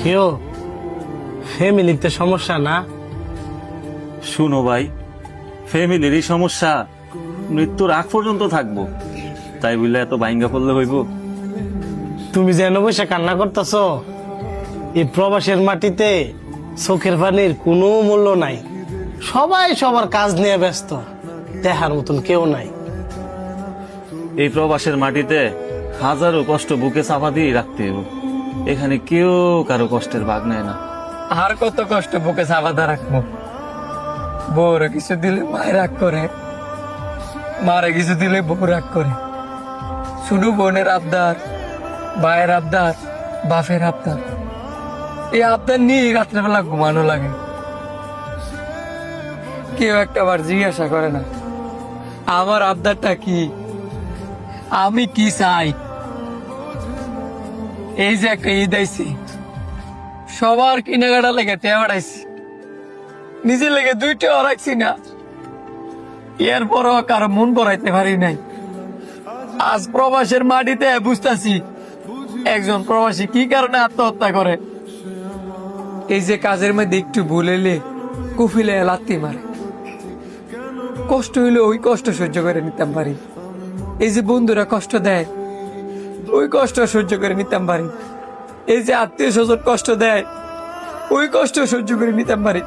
কেউ ফ্যামিলিতে সমস্যা না? শুনো ভাই, ফ্যামিলিরই সমস্যা মৃত্যুর আগ পর্যন্ত থাকবো, তাই বললে এত ভাঙ্গা পড়লে হইব? তুমি যেন বসে কান্না করতেছ, এই প্রবাসের মাটিতে চোখের পানির কোনো মূল্য নাই। সবাই সবার কাজ নিয়ে ব্যস্ত, দেখার মতন কেউ নাই। এই প্রবাসের মাটিতে হাজারো কষ্ট বুকে চাপা দিয়ে রাখতে হবে, এখানে কেউ কারো কষ্টের ভাগ নেয় না। আর কত কষ্ট বুকে চাপাতে রাখবো? বউর কিছু দিলে মায়ের রাগ করে, মারে কিছু দিলে বউ রাগ করে। শুধু বোনের আবদার, ভাইয়ের আবদার, বাপের আবদার, এই আবদার নিয়ে রাত্রেবেলা ঘুমানো লাগে। কেউ একটা বার জিজ্ঞাসা করে না আমার আবদারটা কি, আমি কি চাই। এই যে একটা ঈদ আইছি, সবার কিনাকাটা লেগে টেয়া বাড়াইছি, নিজের লেগে দুইটা রাখছি না, এরপরও কারো মন ভরাইতে পারি নাই। আজ প্রবাসের মাটিতে বুঝতেছি একজন প্রবাসী কি কারণে আত্মহত্যা করে। এই যে কাজের মধ্যে একটু ভুল এলে কুফিলে লাত্তি মারে, কষ্ট হইলে ওই কষ্ট সহ্য করে নিতাম পারি। এই যে বন্ধুরা কষ্ট দেয়, ওই কষ্ট সহ্য করে নিতাম পারি। এই যে আত্মীয় স্বজন কষ্ট দেয়, ওই কষ্ট সহ্য করে নিতাম পারি।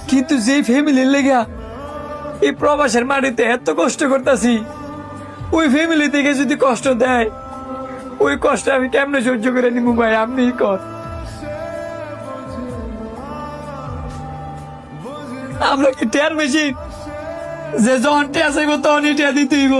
কিন্তু যে ফ্যামিলির লেগা এই প্রবাসের মাটিতে এত কষ্ট করতেছি, ওই ফ্যামিলি থেকে যদি কষ্ট দেয়, ওই কষ্ট আমি কেমনে সহ্য করে নিব ভাই? আপনি কর, আমরা কি টেয়ার মেশিন যে যখন টেয়া চাইব তখনই টেয়া দিতে হইব?